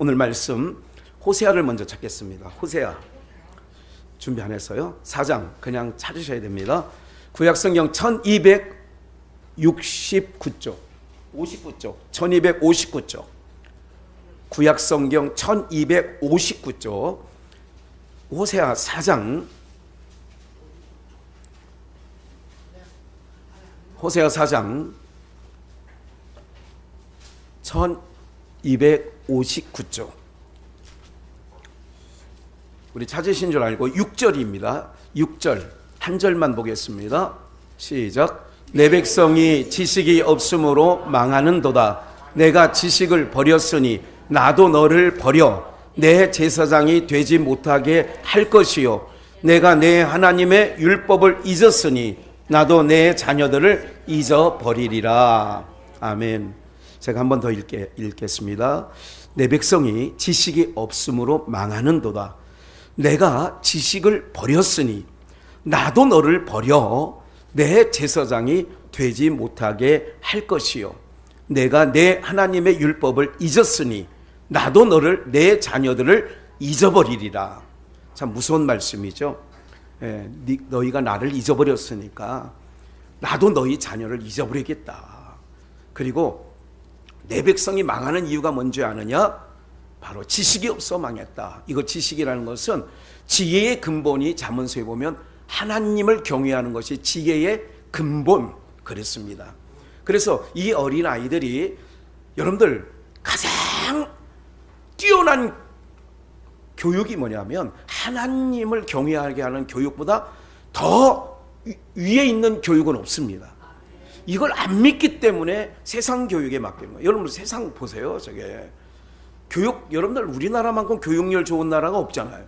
오늘 말씀 호세아를 먼저 찾겠습니다. 호세아 준비 안 했어요? 4장 그냥 찾으셔야 됩니다. 구약성경 1269쪽 59쪽 1259쪽 구약성경 1259쪽 호세아 4장 호세아 4장 1259쪽 우리 찾으신 줄 알고 6절입니다. 6절 한 절만 보겠습니다. 시작. 내 백성이 지식이 없으므로 망하는도다. 내가 지식을 버렸으니 나도 너를 버려 내 제사장이 되지 못하게 할 것이요 내가 내 하나님의 율법을 잊었으니 나도 내 자녀들을 잊어버리리라. 아멘. 제가 한 번 더 읽겠습니다. 내 백성이 지식이 없으므로 망하는도다. 내가 지식을 버렸으니 나도 너를 버려 내 제사장이 되지 못하게 할 것이요 내가 내 하나님의 율법을 잊었으니 나도 너를 내 자녀들을 잊어버리리라. 참 무서운 말씀이죠. 너희가 나를 잊어버렸으니까 나도 너희 자녀를 잊어버리겠다. 그리고 내 백성이 망하는 이유가 뭔지 아느냐? 바로 지식이 없어 망했다. 이거 지식이라는 것은 지혜의 근본이 잠언서에 보면 하나님을 경외하는 것이 지혜의 근본 그랬습니다. 그래서 이 어린 아이들이 여러분들 가장 뛰어난 교육이 뭐냐면 하나님을 경외하게 하는 교육보다 더 위에 있는 교육은 없습니다. 이걸 안 믿기 때문에 세상 교육에 맡기는 거예요. 여러분 세상 보세요. 저게 교육 여러분들 우리나라만큼 교육열 좋은 나라가 없잖아요.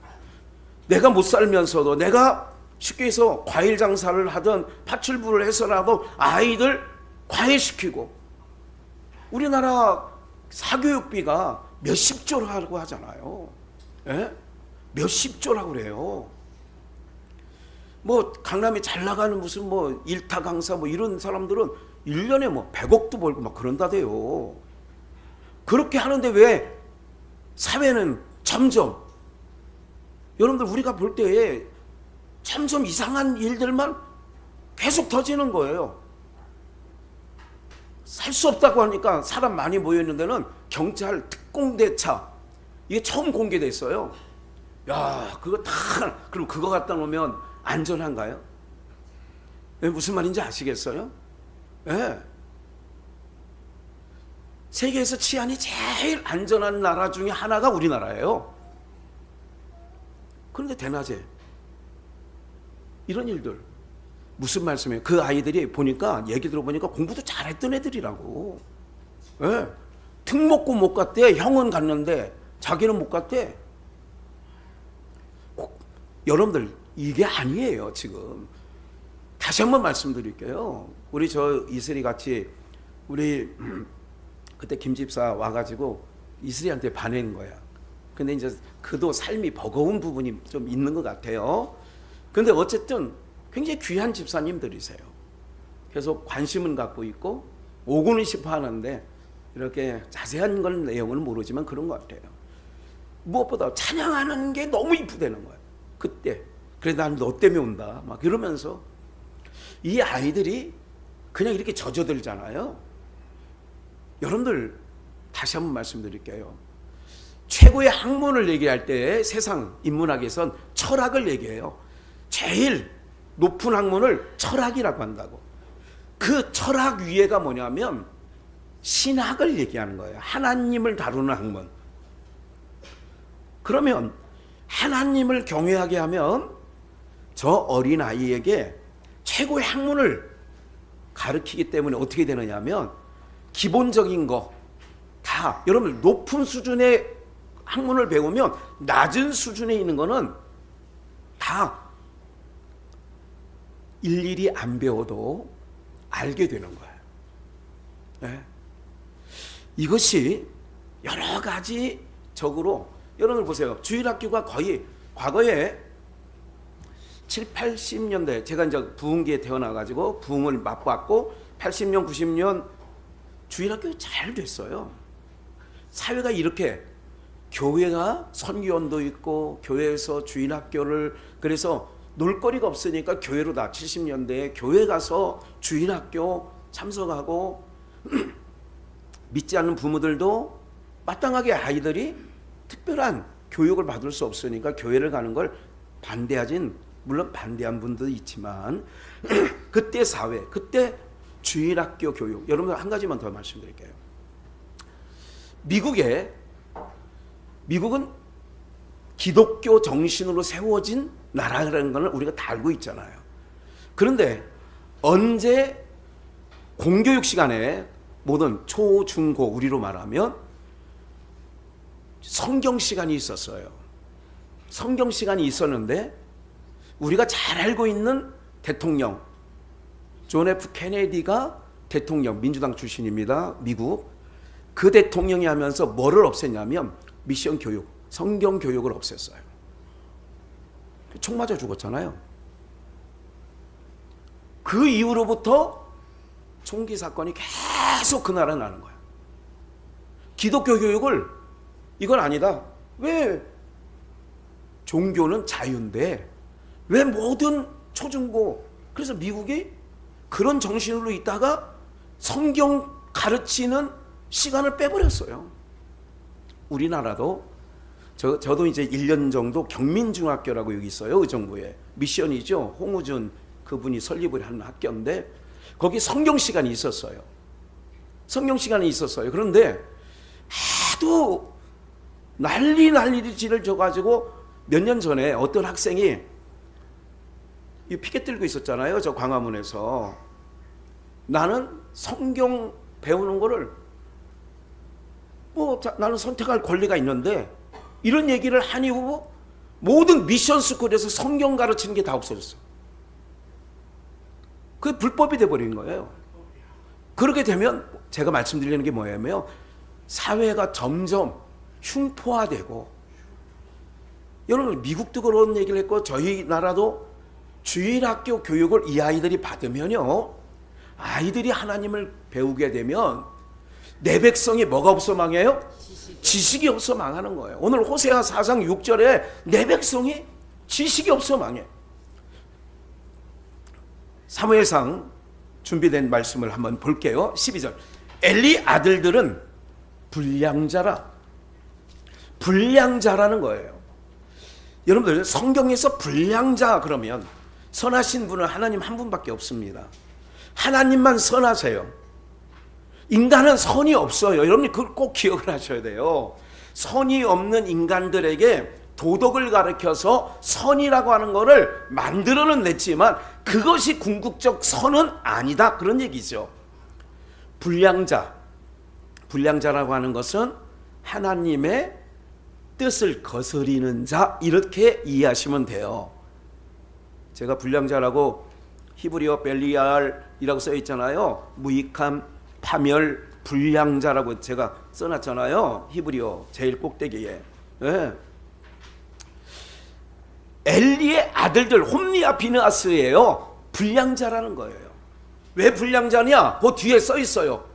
내가 못 살면서도 내가 쉽게 해서 과일 장사를 하든 파출부를 해서라도 아이들 과외시키고 우리나라 사교육비가 몇십 조라고 하잖아요. 예? 몇십 조라고 그래요. 뭐 강남에 잘 나가는 무슨 뭐 일타 강사 뭐 이런 사람들은 1년에 뭐 100억도 벌고 막 그런다대요. 그렇게 하는데 왜 사회는 점점 여러분들 우리가 볼 때에 점점 이상한 일들만 계속 터지는 거예요. 살 수 없다고 하니까 사람 많이 모여있는 데는 경찰 특공대차 이게 처음 공개됐어요. 야 그거 다 그럼 그거 갖다 놓으면 안전한가요? 무슨 말인지 아시겠어요? 네. 세계에서 치안이 제일 안전한 나라 중에 하나가 우리나라예요. 그런데 대낮에 이런 일들 무슨 말씀이에요? 그 아이들이 보니까 얘기 들어보니까 공부도 잘했던 애들이라고. 네. 특목고 못 갔대. 형은 갔는데 자기는 못 갔대. 여러분들 이게 아니에요. 지금 다시 한번 말씀드릴게요. 우리 저 이슬이 같이 우리 그때 김 집사 와가지고 이슬이한테 반한 거야. 근데 이제 그도 삶이 버거운 부분이 좀 있는 것 같아요. 근데 어쨌든 굉장히 귀한 집사님들이세요. 계속 관심은 갖고 있고 오고는 싶어 하는데 이렇게 자세한 건 내용은 모르지만 그런 것 같아요. 무엇보다 찬양하는 게 너무 이쁘다는 거야. 그때 그래 난 너 때문에 온다 막 이러면서 이 아이들이 그냥 이렇게 젖어들잖아요. 여러분들 다시 한번 말씀드릴게요. 최고의 학문을 얘기할 때 세상 인문학에선 철학을 얘기해요. 제일 높은 학문을 철학이라고 한다고. 그 철학 위에가 뭐냐면 신학을 얘기하는 거예요. 하나님을 다루는 학문. 그러면 하나님을 경외하게 하면 저 어린 아이에게 최고의 학문을 가르치기 때문에 어떻게 되느냐 하면 기본적인 거 다 여러분 높은 수준의 학문을 배우면 낮은 수준에 있는 거는 다 일일이 안 배워도 알게 되는 거예요. 네. 이것이 여러 가지 적으로 여러분 보세요. 주일학교가 거의 과거에 7, 80년대 제가 이제 부흥기에 태어나가지고 부흥을 맛봤고 80년, 90년 주일학교 잘 됐어요. 사회가 이렇게 교회가 선교원도 있고 교회에서 주일학교를, 그래서 놀거리가 없으니까 교회로 다 70년대에 교회 가서 주일학교 참석하고 믿지 않는 부모들도 마땅하게 아이들이 특별한 교육을 받을 수 없으니까 교회를 가는 걸 반대하진, 물론 반대한 분도 있지만 그때 사회, 그때 주일학교 교육, 여러분 한 가지만 더 말씀드릴게요. 미국은 기독교 정신으로 세워진 나라라는 걸 우리가 다 알고 있잖아요. 그런데 언제 공교육 시간에 모든 초, 중, 고, 우리로 말하면 성경 시간이 있었어요. 성경 시간이 있었는데 우리가 잘 알고 있는 대통령 존 F 케네디가 대통령, 민주당 출신입니다. 미국. 그 대통령이 하면서 뭐를 없앴냐면 미션 교육, 성경 교육을 없앴어요. 총 맞아 죽었잖아요. 그 이후로부터 총기 사건이 계속 그 나라에 나는 거예요. 기독교 교육을 이건 아니다. 왜 종교는 자유인데 왜 모든 초중고, 그래서 미국이 그런 정신으로 있다가 성경 가르치는 시간을 빼버렸어요. 우리나라도 저도 이제 1년 정도 경민중학교라고 여기 있어요. 의정부에 미션이죠. 홍우준 그분이 설립을 하는 학교인데 거기 성경 시간이 있었어요. 성경 시간이 있었어요. 그런데 하도 난리를 져가지고 몇 년 전에 어떤 학생이 피켓 들고 있었잖아요. 저 광화문에서. 나는 성경 배우는 거를 나는 선택할 권리가 있는데 이런 얘기를 한 이후 모든 미션 스쿨에서 성경 가르치는 게 다 없어졌어. 그게 불법이 돼버린 거예요. 그렇게 되면 제가 말씀드리는 게 뭐냐면 사회가 점점 흉포화되고, 여러분 미국도 그런 얘기를 했고 저희 나라도 주일학교 교육을 이 아이들이 받으면요, 아이들이 하나님을 배우게 되면 내 백성이 뭐가 없어 망해요? 지식이 없어 망하는 거예요. 오늘 호세아 4장 6절에 내 백성이 지식이 없어 망해. 사무엘상 준비된 말씀을 한번 볼게요. 12절. 엘리 아들들은 불량자라는 거예요. 여러분들 성경에서 불량자 그러면 선하신 분은 하나님 한 분밖에 없습니다. 하나님만 선하세요. 인간은 선이 없어요. 여러분이 그걸 꼭 기억을 하셔야 돼요. 선이 없는 인간들에게 도덕을 가르쳐서 선이라고 하는 것을 만들어는 냈지만 그것이 궁극적 선은 아니다, 그런 얘기죠. 불량자라고 하는 것은 하나님의 뜻을 거스리는 자, 이렇게 이해하시면 돼요. 제가 불량자라고 히브리어 벨리알이라고 써 있잖아요. 무익함, 파멸, 불량자라고 제가 써놨잖아요. 히브리어 제일 꼭대기에. 네. 엘리의 아들들 홈리와 비느하스예요. 불량자라는 거예요. 왜 불량자냐? 그 뒤에 써 있어요.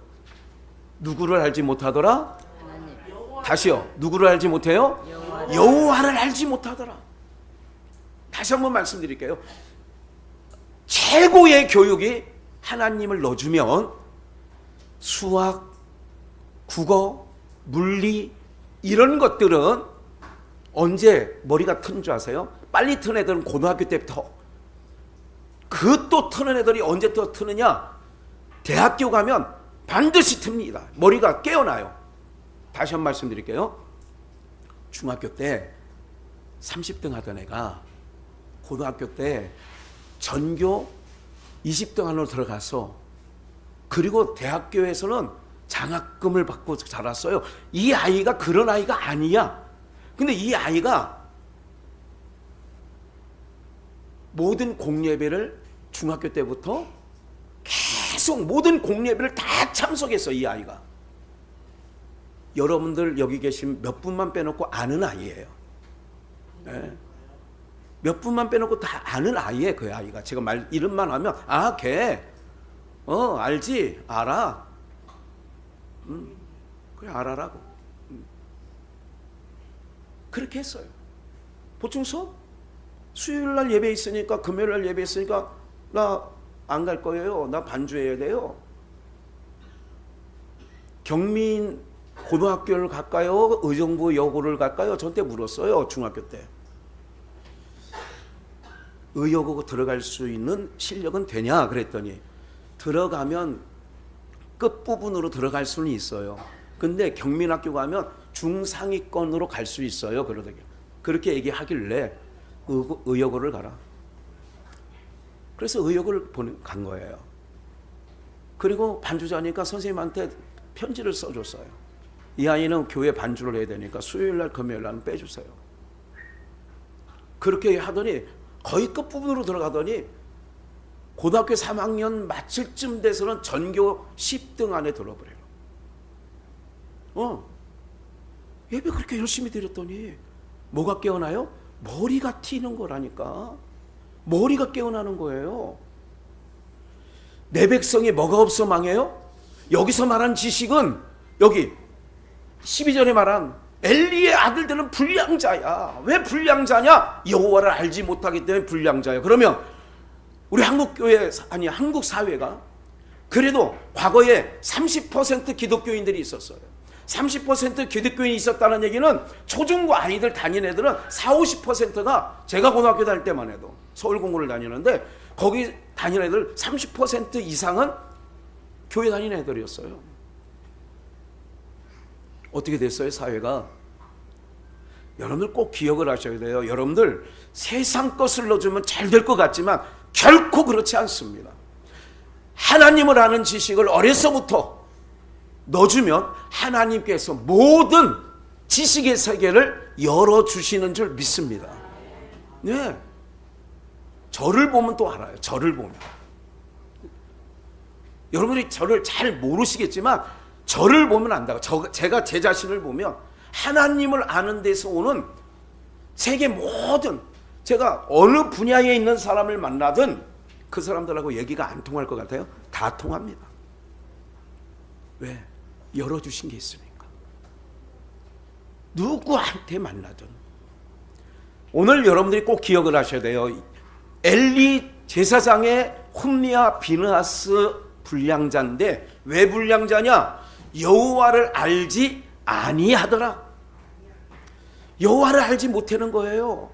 누구를 알지 못하더라? 다시요. 누구를 알지 못해요? 여호와를 알지 못하더라. 다시 한번 말씀드릴게요. 최고의 교육이 하나님을 넣어주면 수학, 국어, 물리 이런 것들은 언제 머리가 트는 줄 아세요? 빨리 트는 애들은 고등학교 때부터. 그 또 트는 애들이 언제 또 트느냐? 대학교 가면 반드시 틉니다. 머리가 깨어나요. 다시 한 번 말씀드릴게요. 중학교 때 30등 하던 애가 고등학교 때 전교 20등 안으로 들어가서, 그리고 대학교에서는 장학금을 받고 자랐어요. 이 아이가 그런 아이가 아니야. 근데 이 아이가 모든 공예배를 중학교 때부터 계속 모든 공예배를 다 참석했어. 이 아이가. 여러분들 여기 계신 몇 분만 빼놓고 아는 아이예요. 네. 몇 분만 빼놓고 다 아는 아이예요. 그 아이가. 제가 이름만 하면 걔 알지? 알아. 그래 알아라고. 그렇게 했어요. 보충 수업? 수요일 날 예배 있으니까, 금요일 날 예배 있으니까 나 안 갈 거예요. 나 반주해야 돼요. 경민 고등학교를 갈까요? 의정부 여고를 갈까요? 저한테 물었어요. 중학교 때. 의여고 들어갈 수 있는 실력은 되냐? 그랬더니 들어가면 끝부분으로 들어갈 수는 있어요. 근데 경민학교 가면 중상위권으로 갈 수 있어요. 그러더니 그렇게 얘기하길래 의여고를 가라. 그래서 의여고를 간 거예요. 그리고 반주자니까 선생님한테 편지를 써줬어요. 이 아이는 교회 반주를 해야 되니까 수요일 날 금요일 날은 빼주세요. 그렇게 하더니 거의 끝부분으로 들어가더니 고등학교 3학년 마칠 쯤 돼서는 전교 10등 안에 들어버려요. 예배 그렇게 열심히 드렸더니 뭐가 깨어나요? 머리가 튀는 거라니까. 머리가 깨어나는 거예요. 내 백성이 뭐가 없어 망해요? 여기서 말한 지식은 여기 12절에 말한 엘리의 아들들은 불량자야. 왜 불량자냐? 여호와를 알지 못하기 때문에 불량자야. 그러면 우리 한국교회, 아니 한국 사회가 그래도 과거에 30% 기독교인들이 있었어요. 30% 기독교인이 있었다는 얘기는 초중고 아이들 다니는 애들은 40-50%가 제가 고등학교 다닐 때만 해도 서울 공고를 다니는데 거기 다니는 애들 30% 이상은 교회 다니는 애들이었어요. 어떻게 됐어요? 사회가. 여러분들 꼭 기억을 하셔야 돼요. 여러분들 세상 것을 넣어주면 잘 될 것 같지만 결코 그렇지 않습니다. 하나님을 아는 지식을 어려서부터 넣어주면 하나님께서 모든 지식의 세계를 열어주시는 줄 믿습니다. 네. 저를 보면 또 알아요. 저를 보면. 여러분이 저를 잘 모르시겠지만 저를 보면 안다고. 제가 제 자신을 보면 하나님을 아는 데서 오는 세계 모든, 제가 어느 분야에 있는 사람을 만나든 그 사람들하고 얘기가 안 통할 것 같아요? 다 통합니다. 왜? 열어주신 게 있으니까. 누구한테 만나든. 오늘 여러분들이 꼭 기억을 하셔야 돼요. 엘리 제사장의 홈리와 비느하스 불량자인데 왜 불량자냐? 여호와를 알지 아니하더라. 여호와를 알지 못하는 거예요.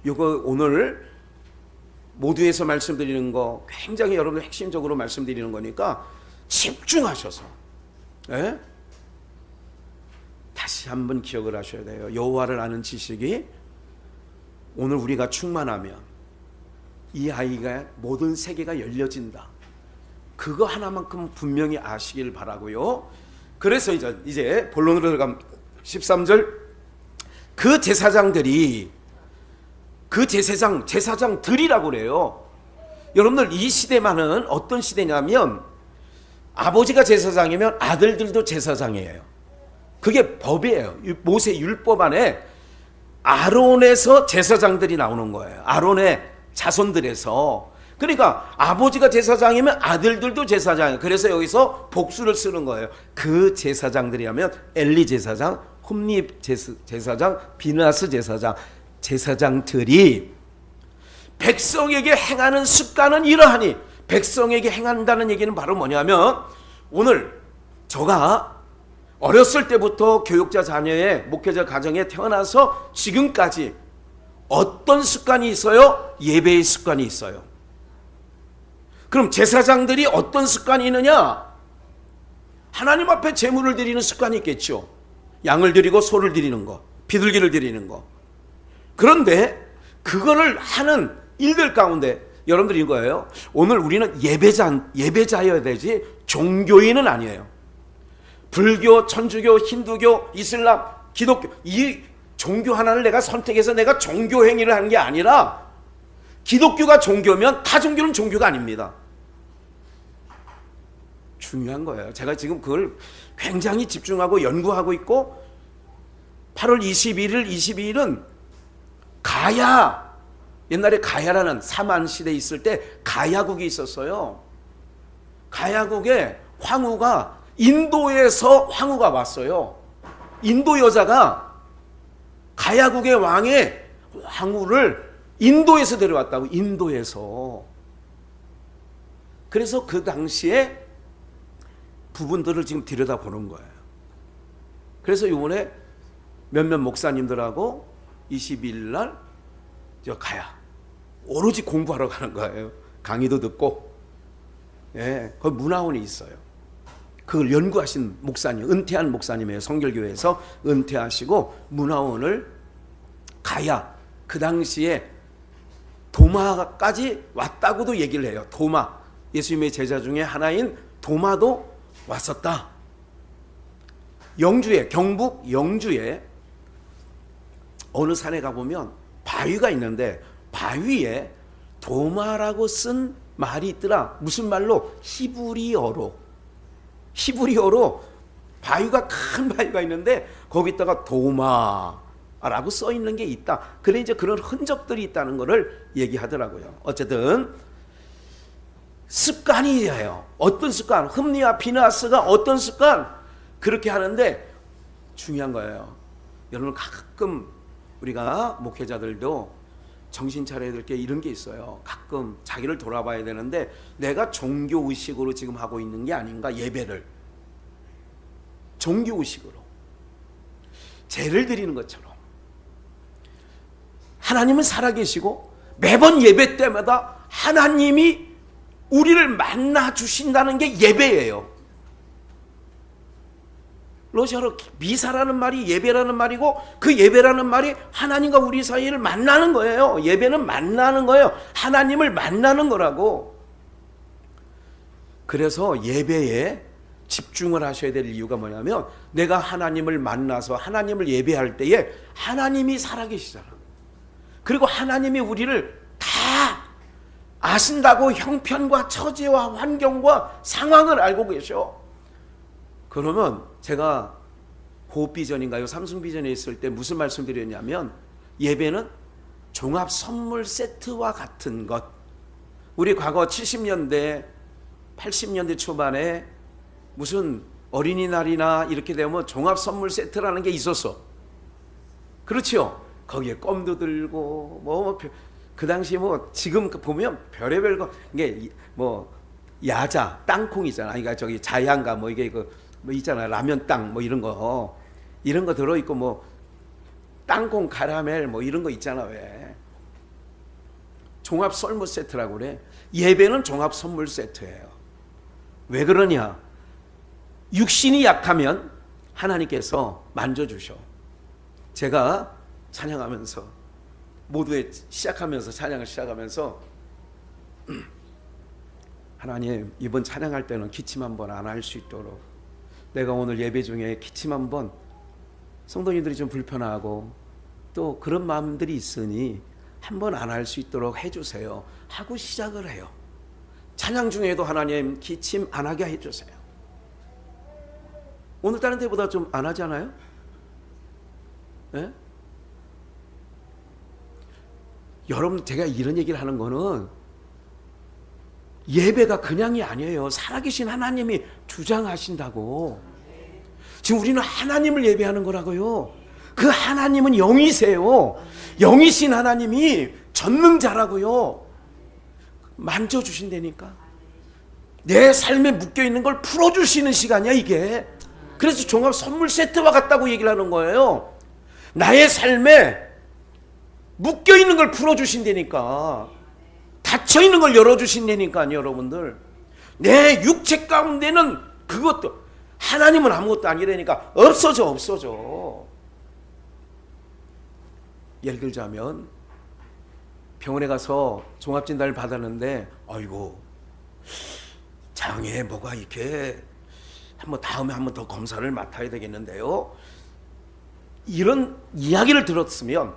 이거 오늘 모두에서 말씀드리는 거 굉장히 여러분 핵심적으로 말씀드리는 거니까 집중하셔서, 예? 다시 한번 기억을 하셔야 돼요. 여호와를 아는 지식이 오늘 우리가 충만하면 이 아이가 모든 세계가 열려진다. 그거 하나만큼 분명히 아시길 바라고요. 그래서 이제 본론으로 들어가면 13절, 그 제사장들이, 그 제사장들이라고 그래요. 여러분들 이 시대만은 어떤 시대냐면 아버지가 제사장이면 아들들도 제사장이에요. 그게 법이에요. 모세 율법 안에 아론에서 제사장들이 나오는 거예요. 아론의 자손들에서. 그러니까 아버지가 제사장이면 아들들도 제사장이에요. 그래서 여기서 복수를 쓰는 거예요. 그 제사장들이라면 엘리 제사장, 홈리 제사장, 비느하스 제사장, 제사장들이 백성에게 행하는 습관은 이러하니, 백성에게 행한다는 얘기는 바로 뭐냐면 오늘 저가 어렸을 때부터 교육자 자녀의 목회자 가정에 태어나서 지금까지 어떤 습관이 있어요? 예배의 습관이 있어요. 그럼 제사장들이 어떤 습관이 있느냐? 하나님 앞에 제물을 드리는 습관이 있겠죠. 양을 드리고 소를 드리는 거, 비둘기를 드리는 거. 그런데 그거를 하는 일들 가운데 여러분들 이거예요. 오늘 우리는 예배자여야 되지 종교인은 아니에요. 불교, 천주교, 힌두교, 이슬람, 기독교, 이 종교 하나를 내가 선택해서 내가 종교 행위를 하는 게 아니라 기독교가 종교면 다 종교는 종교가 아닙니다. 중요한 거예요. 제가 지금 그걸 굉장히 집중하고 연구하고 있고 8월 21일, 22일은 가야, 옛날에 가야라는 사만시대에 있을 때 가야국이 있었어요. 가야국에 황후가 인도에서 황후가 왔어요. 인도 여자가 가야국의 왕의 왕후를 인도에서 데려왔다고. 인도에서. 그래서 그 당시에 부분들을 지금 들여다보는 거예요. 그래서 이번에 몇몇 목사님들하고 22일 날 저 가야 오로지 공부하러 가는 거예요. 강의도 듣고. 예, 거기 문화원이 있어요. 그걸 연구하신 목사님, 은퇴한 목사님이에요. 성결교회에서 은퇴하시고 문화원을 가야, 그 당시에 도마까지 왔다고도 얘기를 해요. 도마, 예수님의 제자 중에 하나인 도마도 왔었다. 영주에, 경북 영주에 어느 산에 가보면 바위가 있는데 바위에 도마라고 쓴 말이 있더라. 무슨 말로? 히브리어로. 히브리어로 바위가, 큰 바위가 있는데 거기다가 도마라고 써 있는 게 있다. 그래 이제 그런 흔적들이 있다는 것을 얘기하더라고요. 어쨌든 습관이에요. 어떤 습관? 흠니와 비나스가 어떤 습관? 그렇게 하는데 중요한 거예요. 여러분, 가끔 우리가 목회자들도 정신 차려야 될 게 이런 게 있어요. 가끔 자기를 돌아봐야 되는데 내가 종교의식으로 지금 하고 있는 게 아닌가. 예배를 종교의식으로 제를 드리는 것처럼. 하나님은 살아계시고 매번 예배 때마다 하나님이 우리를 만나 주신다는 게 예배예요. 러시아로 미사라는 말이 예배라는 말이고, 그 예배라는 말이 하나님과 우리 사이를 만나는 거예요. 예배는 만나는 거예요. 하나님을 만나는 거라고. 그래서 예배에 집중을 하셔야 될 이유가 뭐냐면, 내가 하나님을 만나서 하나님을 예배할 때에 하나님이 살아계시잖아. 그리고 하나님이 우리를 다 아신다고 형편과 처지와 환경과 상황을 알고 계셔. 그러면 제가 호흡비전인가요? 삼승비전에 있을 때 무슨 말씀 드렸냐면, 예배는 종합 선물 세트와 같은 것. 우리 과거 70년대 80년대 초반에 무슨 어린이날이나 이렇게 되면 종합 선물 세트라는 게 있었어. 그렇죠? 거기에 껌도 들고 뭐 그 당시 뭐 지금 보면 별의별 거, 이게 뭐 야자 땅콩이잖아. 그러니까 저기 자양가 뭐 이게 뭐 있잖아. 라면 땅 뭐 이런 거 들어 있고, 뭐 땅콩 카라멜 뭐 이런 거 있잖아. 왜 종합 선물 세트라고 그래? 예배는 종합 선물 세트예요. 왜 그러냐? 육신이 약하면 하나님께서 만져주셔. 제가 찬양하면서, 모두의 시작하면서, 찬양을 시작하면서, 하나님 이번 찬양할 때는 기침 한번 안 할 수 있도록, 내가 오늘 예배 중에 기침 한번, 성도님들이 좀 불편하고 또 그런 마음들이 있으니 한번 안 할 수 있도록 해주세요 하고 시작을 해요. 찬양 중에도 하나님 기침 안 하게 해주세요. 오늘따라 때보다 좀 안 하지 않아요? 네? 여러분, 제가 이런 얘기를 하는 거는 예배가 그냥이 아니에요. 살아계신 하나님이 주장하신다고. 지금 우리는 하나님을 예배하는 거라고요. 그 하나님은 영이세요. 영이신 하나님이 전능자라고요. 만져주신다니까. 내 삶에 묶여있는 걸 풀어주시는 시간이야 이게. 그래서 종합 선물 세트와 같다고 얘기를 하는 거예요. 나의 삶에 묶여있는 걸 풀어주신다니까. 닫혀있는 걸 열어주신다니까요. 여러분들, 내 육체 가운데는 그것도, 하나님은 아무것도 아니라니까 없어져. 예를 들자면 병원에 가서 종합진단을 받았는데, 아이고 장에 뭐가 이렇게 다음에 한번 더 검사를 맡아야 되겠는데요. 이런 이야기를 들었으면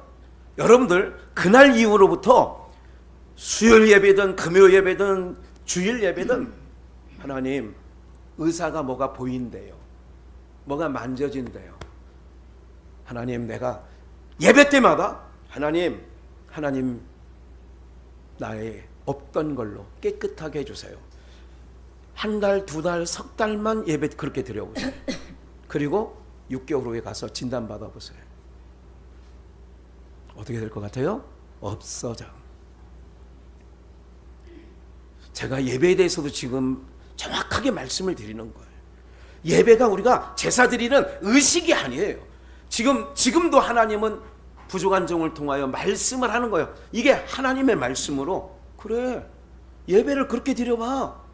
여러분들 그날 이후로부터 수요일 예배든 금요 예배든 주일 예배든, 하나님 의사가 뭐가 보인대요. 뭐가 만져진대요. 하나님, 내가 예배 때마다 하나님 나의 없던 걸로 깨끗하게 해주세요. 한 달, 두 달, 석 달만 예배 그렇게 드려보세요. 그리고 6개월 후에 가서 진단 받아보세요. 어떻게 될 것 같아요? 없어져. 제가 예배에 대해서도 지금 정확하게 말씀을 드리는 거예요. 예배가 우리가 제사 드리는 의식이 아니에요. 지금도 하나님은 부족한 종을 통하여 말씀을 하는 거예요. 이게 하나님의 말씀으로, 그래, 예배를 그렇게 드려봐.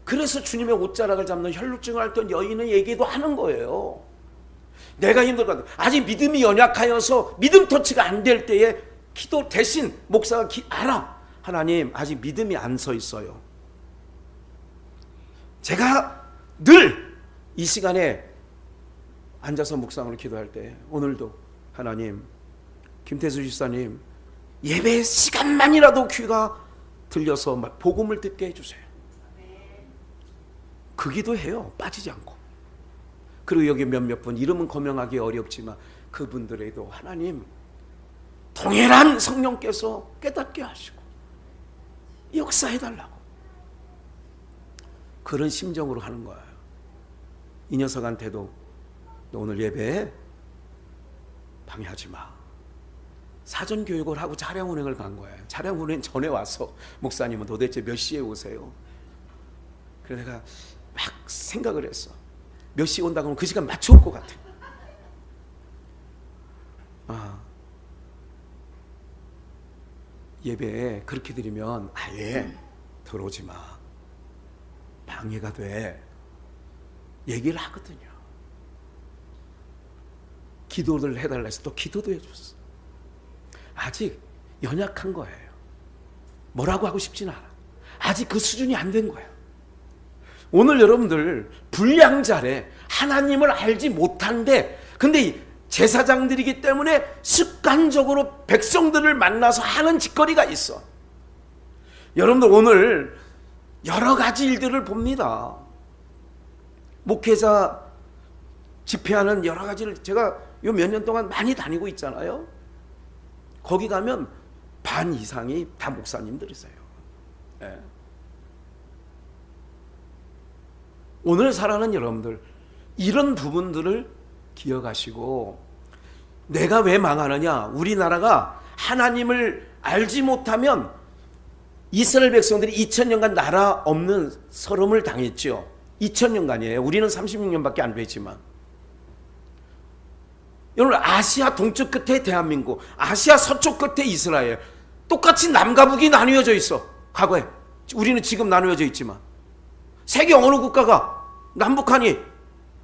그래서 주님의 옷자락을 잡는 혈루증을 앓던 여인의 얘기도 하는 거예요. 내가 힘들거든, 아직 믿음이 연약하여서 믿음 터치가 안 될 때에 기도 대신 목사가 알아, 하나님 아직 믿음이 안 서 있어요. 제가 늘 이 시간에 앉아서 묵상으로 기도할 때, 오늘도 하나님, 김태수 집사님 예배 시간만이라도 귀가 들려서 복음을 듣게 해주세요. 그 기도해요, 빠지지 않고. 그리고 여기 몇몇 분 이름은 거명하기 어렵지만 그분들에도 하나님 동일한 성령께서 깨닫게 하시고 역사해달라고, 그런 심정으로 하는 거예요. 이 녀석한테도 너 오늘 예배에 방해하지 마. 사전 교육을 하고 차량 운행을 간 거예요. 차량 운행 전에 와서 목사님은 도대체 몇 시에 오세요? 그래서 내가 막 생각을 했어. 몇 시에 온다 그러면 그 시간 맞춰올 것 같아. 예배에 그렇게 드리면 아예 들어오지 마, 방해가 돼, 얘기를 하거든요. 기도를 해달라 해서 또 기도도 해줬어. 아직 연약한 거예요. 뭐라고 하고 싶진 않아. 아직 그 수준이 안 된 거예요. 오늘 여러분들 불량자래, 하나님을 알지 못한데, 근데 제사장들이기 때문에 습관적으로 백성들을 만나서 하는 짓거리가 있어. 여러분들 오늘 여러 가지 일들을 봅니다. 목회자 집회하는 여러 가지를 제가 요 몇 년 동안 많이 다니고 있잖아요. 거기 가면 반 이상이 다 목사님들이세요. 네. 오늘 살아가는 여러분들 이런 부분들을 기억하시고, 내가 왜 망하느냐, 우리나라가 하나님을 알지 못하면 이스라엘 백성들이 2000년간 나라 없는 서름을 당했죠. 2000년간이에요. 우리는 36년밖에 안 됐지만. 여러분, 아시아 동쪽 끝에 대한민국, 아시아 서쪽 끝에 이스라엘, 똑같이 남과 북이 나뉘어져 있어. 과거에. 우리는 지금 나누어져 있지만 세계 어느 국가가 남북한이,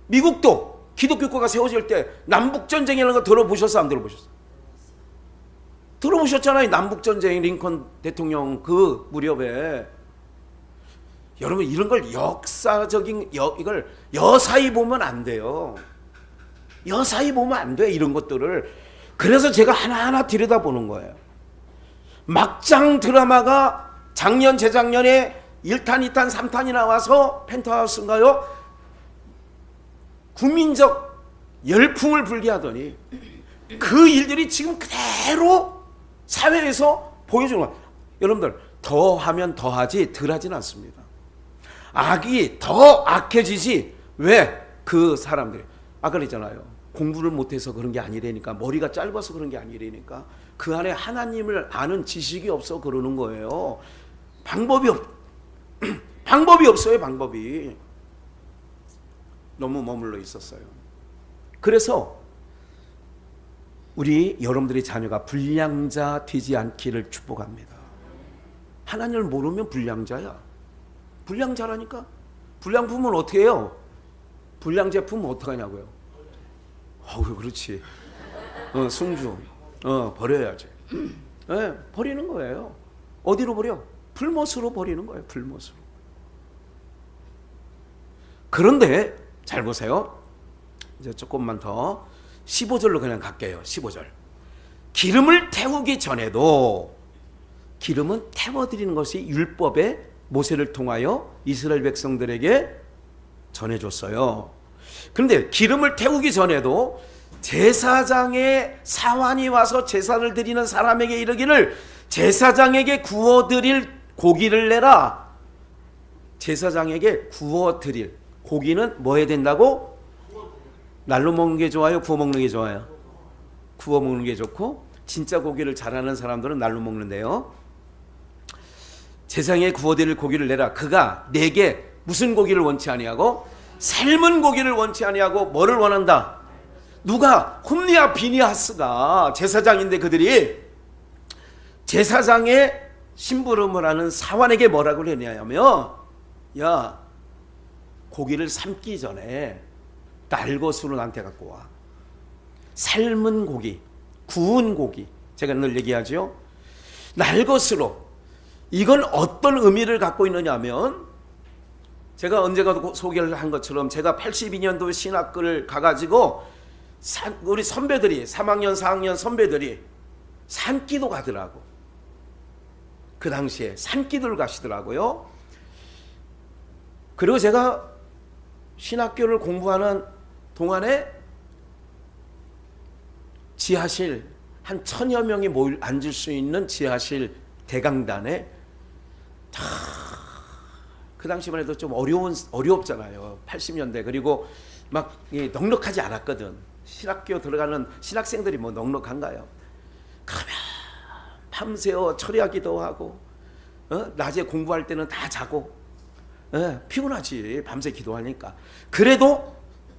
미국도 기독교국가가 세워질 때 남북전쟁이라는 거 들어보셨어, 안 들어보셨어? 들어보셨잖아요. 남북전쟁, 링컨 대통령 그 무렵에. 여러분, 이런 걸 역사적인 이걸 여사히 보면 안 돼요. 여사히 보면 안 돼, 이런 것들을. 그래서 제가 하나하나 들여다보는 거예요. 막장 드라마가 작년 재작년에 1탄 2탄 3탄이 나와서 펜트하우스인가요? 국민적 열풍을 불게 하더니 그 일들이 지금 그대로 사회에서 보여주는 거예요. 여러분들, 더 하면 더 하지 덜 하진 않습니다. 악이 더 악해지지. 왜? 그 사람들이 아까 그랬잖아요. 공부를 못해서 그런 게 아니라니까, 머리가 짧아서 그런 게 아니라니까, 그 안에 하나님을 아는 지식이 없어 그러는 거예요. 방법이 없어요. 방법이 너무 머물러 있었어요. 그래서 우리 여러분들의 자녀가 불량자 되지 않기를 축복합니다. 하나님을 모르면 불량자야. 불량자라니까. 불량품은 어떻게 해요? 불량 제품은 어떻게 하냐고요? 그렇지. 승주. 버려야지. 네, 버리는 거예요. 어디로 버려? 불못으로 버리는 거예요. 불못으로. 그런데 잘 보세요. 이제 조금만 더 15절로 그냥 갈게요. 15절. 기름을 태우기 전에도, 기름은 태워드리는 것이 율법의 모세를 통하여 이스라엘 백성들에게 전해줬어요. 그런데 기름을 태우기 전에도 제사장의 사환이 와서 제사를 드리는 사람에게 이르기를, 제사장에게 구워드릴 고기를 내라. 제사장에게 구워드릴 고기는 뭐 해야 된다고? 날로 먹는 게 좋아요? 구워 먹는 게 좋아요? 구워 먹는 게 좋고, 진짜 고기를 잘하는 사람들은 날로 먹는데요. 제상에 구워드릴 고기를 내라. 그가 내게 무슨 고기를 원치 아니하고 삶은 고기를 원치 아니하고 뭐를 원한다? 누가? 홈리와 비니하스가 제사장인데 그들이 제사장의 심부름을 하는 사환에게 뭐라고 했냐면, 야, 고기를 삶기 전에 날것으로 나한테 갖고 와. 삶은 고기, 구운 고기, 제가 늘 얘기하죠. 날것으로. 이건 어떤 의미를 갖고 있느냐 하면, 제가 언제가 소개를 한 것처럼 제가 82년도 신학교를 가가지고 우리 선배들이 3학년 4학년 선배들이 산기도 가더라고. 그 당시에 산기도를 가시더라고요. 그리고 제가 신학교를 공부하는 동안에 지하실 한 1000여 명이 앉을 수 있는 지하실 대강단에 그 당시만 해도 좀 어렵잖아요. 80년대. 그리고 막 넉넉하지 않았거든. 신학교 들어가는 신학생들이 뭐 넉넉한가요? 가면 밤새워 철야기도 하고, 낮에 공부할 때는 다 자고, 피곤하지. 밤새 기도하니까. 그래도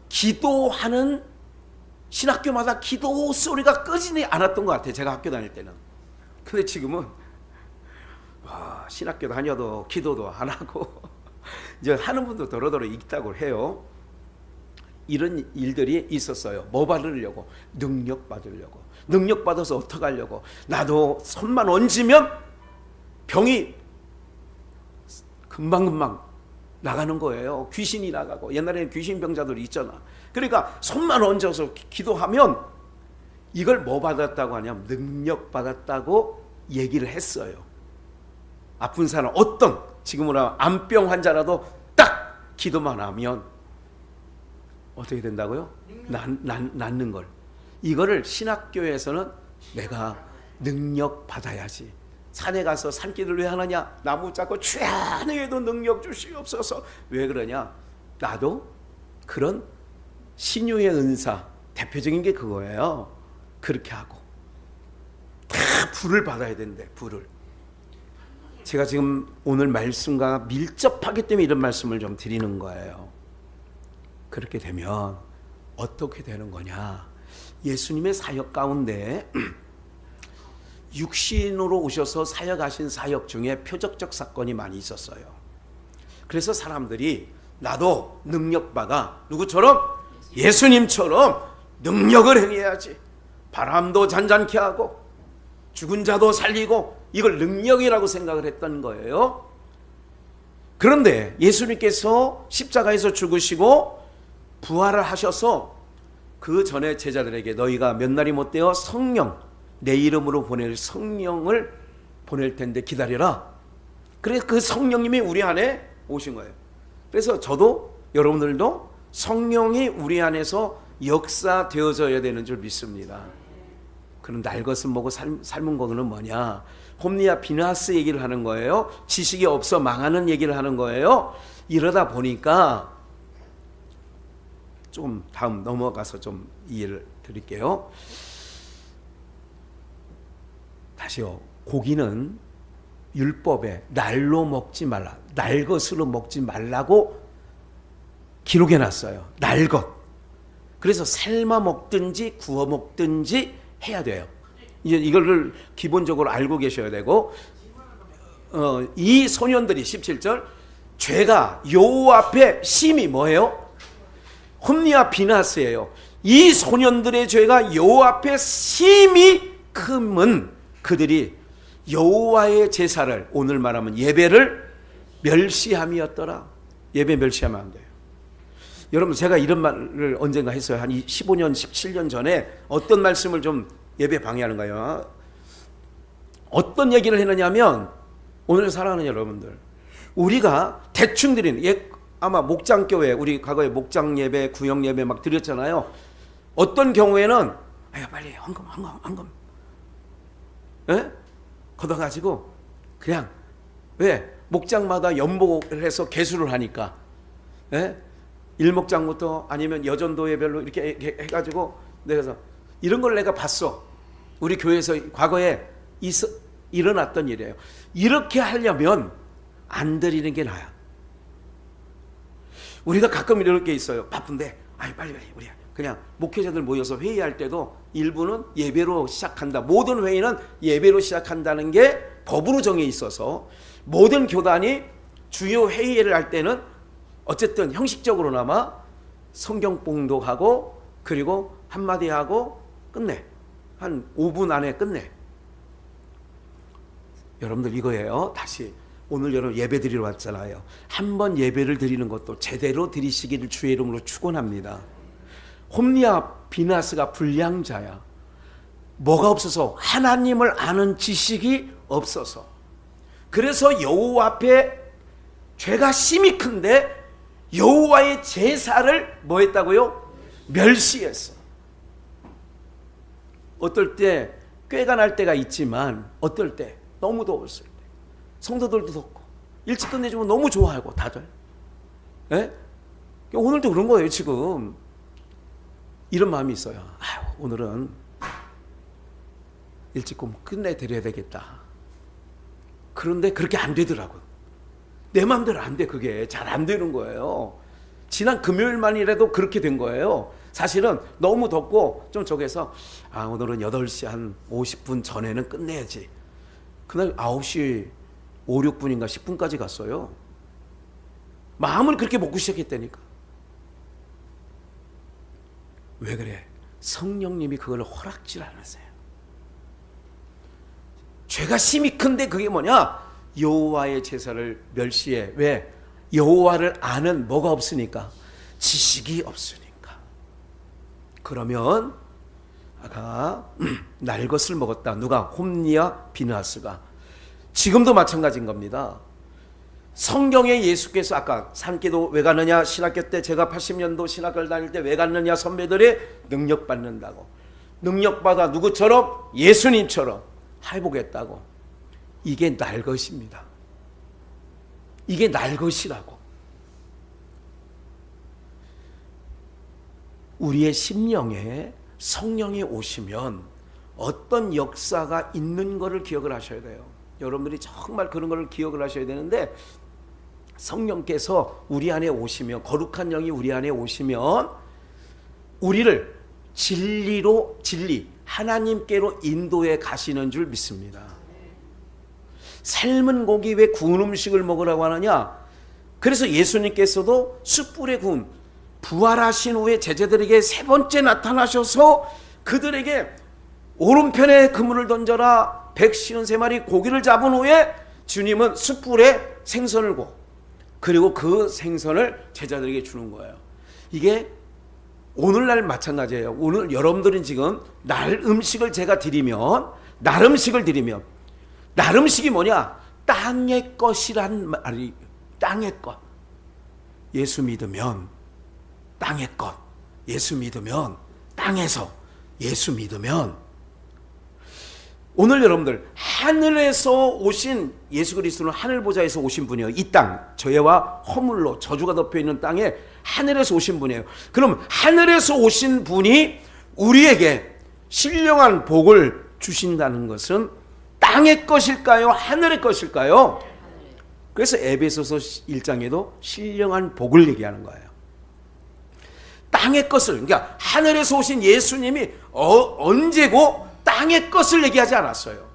기도하는 신학교마다 기도 소리가 끄지는 않았던 것 같아요. 제가 학교 다닐 때는. 근데 지금은 신학교 다녀도 기도도 안 하고 이제 하는 분도 더러더러 있다고 해요. 이런 일들이 있었어요. 뭐 받으려고? 능력 받으려고. 능력 받아서 어떻게 하려고? 나도 손만 얹으면 병이 금방금방 나가는 거예요. 귀신이 나가고. 옛날에는 귀신병자들이 있잖아. 그러니까 손만 얹어서 기도하면 이걸 뭐 받았다고 하냐면 능력 받았다고 얘기를 했어요. 아픈 사람, 어떤 지금으로 암병 환자라도 딱 기도만 하면 어떻게 된다고요? 낫는 걸. 이거를 신학교에서는 내가 능력 받아야지. 산에 가서 산기도를 왜 하느냐? 나무 잡고 주야에도 능력 주시옵소서. 왜 그러냐? 나도 그런 신유의 은사 대표적인 게 그거예요. 그렇게 하고 다 불을 받아야 된대. 불을. 제가 지금 오늘 말씀과 밀접하기 때문에 이런 말씀을 좀 드리는 거예요. 그렇게 되면 어떻게 되는 거냐? 예수님의 사역 가운데 육신으로 오셔서 사역하신 사역 중에 표적적 사건이 많이 있었어요. 그래서 사람들이 나도 능력받아. 누구처럼? 예수님처럼 능력을 행해야지. 바람도 잔잔케 하고 죽은 자도 살리고, 이걸 능력이라고 생각을 했던 거예요. 그런데 예수님께서 십자가에서 죽으시고 부활을 하셔서 그 전에 제자들에게 너희가 몇 날이 못되어 성령, 내 이름으로 보낼 성령을 보낼 텐데 기다려라. 그래서 그 성령님이 우리 안에 오신 거예요. 그래서 저도 여러분들도 성령이 우리 안에서 역사되어져야 되는 줄 믿습니다. 그럼 날 것은 뭐고 삶은 거는 뭐냐? 홈리와 비나스 얘기를 하는 거예요. 지식이 없어 망하는 얘기를 하는 거예요. 이러다 보니까 좀 다음 넘어가서 좀 이해를 드릴게요. 다시요. 고기는 율법에 날로 먹지 말라, 날 것으로 먹지 말라고 기록해 놨어요. 날 것. 그래서 삶아 먹든지 구워 먹든지 해야 돼요. 이제 이거를 기본적으로 알고 계셔야 되고, 이 소년들이 17절 죄가 여호와 앞에 심히 뭐예요? 홈리와 비나스예요. 이 소년들의 죄가 여호와 앞에 심히 크면 그들이 여호와의 제사를, 오늘 말하면 예배를 멸시함이었더라. 예배 멸시하면 안 돼요. 여러분, 제가 이런 말을 언젠가 했어요. 한 15년, 17년 전에 어떤 말씀을 좀 예배 방해하는가요? 어떤 얘기를 했느냐면, 오늘 사랑하는 여러분들, 우리가 대충 드리는, 아마 목장교회, 우리 과거에 목장 예배, 구역 예배 막 드렸잖아요. 어떤 경우에는 아유 빨리 헌금 걷어가지고 그냥, 왜? 목장마다 연복을 해서 개수를 하니까, 일목장부터 아니면 여전도회별로 이렇게 해가지고 내가서 이런 걸 내가 봤어. 우리 교회에서 과거에 일어났던 일이에요. 이렇게 하려면 안 드리는 게 나아요. 우리가 가끔 이런 게 있어요. 바쁜데 빨리 우리 그냥 목회자들 모여서 회의할 때도 일부는 예배로 시작한다. 모든 회의는 예배로 시작한다는 게 법으로 정해 있어서 모든 교단이 주요 회의를 할 때는 어쨌든 형식적으로나마 성경 봉독하고 그리고 한마디 하고 끝내. 한 5분 안에 끝내. 여러분들 이거예요. 다시 오늘 여러분 예배 드리러 왔잖아요. 한 번 예배를 드리는 것도 제대로 드리시기를 주의 이름으로 축원합니다. 홈리와 비나스가 불량자야. 뭐가 없어서? 하나님을 아는 지식이 없어서. 그래서 여호와 앞에 죄가 심히 큰데 여호와의 제사를 뭐 했다고요? 멸시했어. 어떨 때 꾀가 날 때가 있지만 어떨 때 너무 더웠을 때 성도들도 덥고 일찍 끝내주면 너무 좋아하고 다들. 예? 오늘도 그런 거예요. 지금 이런 마음이 있어요. 오늘은 일찍 끝내드려야 되겠다. 그런데 그렇게 안 되더라고요. 내 마음대로 안 돼. 그게 잘 안 되는 거예요. 지난 금요일만이라도 그렇게 된 거예요. 사실은 너무 덥고 좀 저기서 오늘은 8시 한 50분 전에는 끝내야지. 그날 9시 5, 6분인가 10분까지 갔어요. 마음을 그렇게 먹고 시작했다니까. 왜 그래? 성령님이 그걸 허락질 않으세요. 죄가 심히 큰데 그게 뭐냐? 여호와의 제사를 멸시해. 왜? 여호와를 아는 뭐가 없으니까? 지식이 없으니까. 그러면 아까 날 것을 먹었다. 누가? 홈리와 비나스가. 지금도 마찬가지인 겁니다. 성경에 예수께서 아까 산기도 왜 갔느냐? 신학교 때 제가 80년도 신학교를 다닐 때 왜 갔느냐? 선배들이 능력받는다고. 능력받아 누구처럼? 예수님처럼 해보겠다고. 이게 날 것입니다. 이게 날 것이라고. 우리의 심령에 성령이 오시면 어떤 역사가 있는 것을 기억을 하셔야 돼요. 여러분들이 정말 그런 것을 기억을 하셔야 되는데, 성령께서 우리 안에 오시면, 거룩한 영이 우리 안에 오시면 우리를 진리로, 하나님께로 인도해 가시는 줄 믿습니다. 삶은 고기 왜 구운 음식을 먹으라고 하느냐? 그래서 예수님께서도 숯불에 구운, 부활하신 후에 제자들에게 세 번째 나타나셔서 그들에게 오른편에 그물을 던져라, 153마리 고기를 잡은 후에 주님은 숯불에 생선을 구워, 그리고 그 생선을 제자들에게 주는 거예요. 이게 오늘날 마찬가지예요. 오늘 여러분들은 지금 날 음식을 제가 드리면, 날 음식이 뭐냐? 땅의 것이란 말이, 땅의 것. 예수 믿으면 땅의 것. 예수 믿으면 땅에서, 예수 믿으면. 오늘 여러분들 하늘에서 오신 예수 그리스도는 하늘 보좌에서 오신 분이에요. 이 땅, 죄와 허물로 저주가 덮여있는 땅에 하늘에서 오신 분이에요. 그럼 하늘에서 오신 분이 우리에게 신령한 복을 주신다는 것은 땅의 것일까요? 하늘의 것일까요? 그래서 에베소서 1장에도 신령한 복을 얘기하는 거예요. 땅의 것을, 그러니까 하늘에서 오신 예수님이 언제고 땅의 것을 얘기하지 않았어요.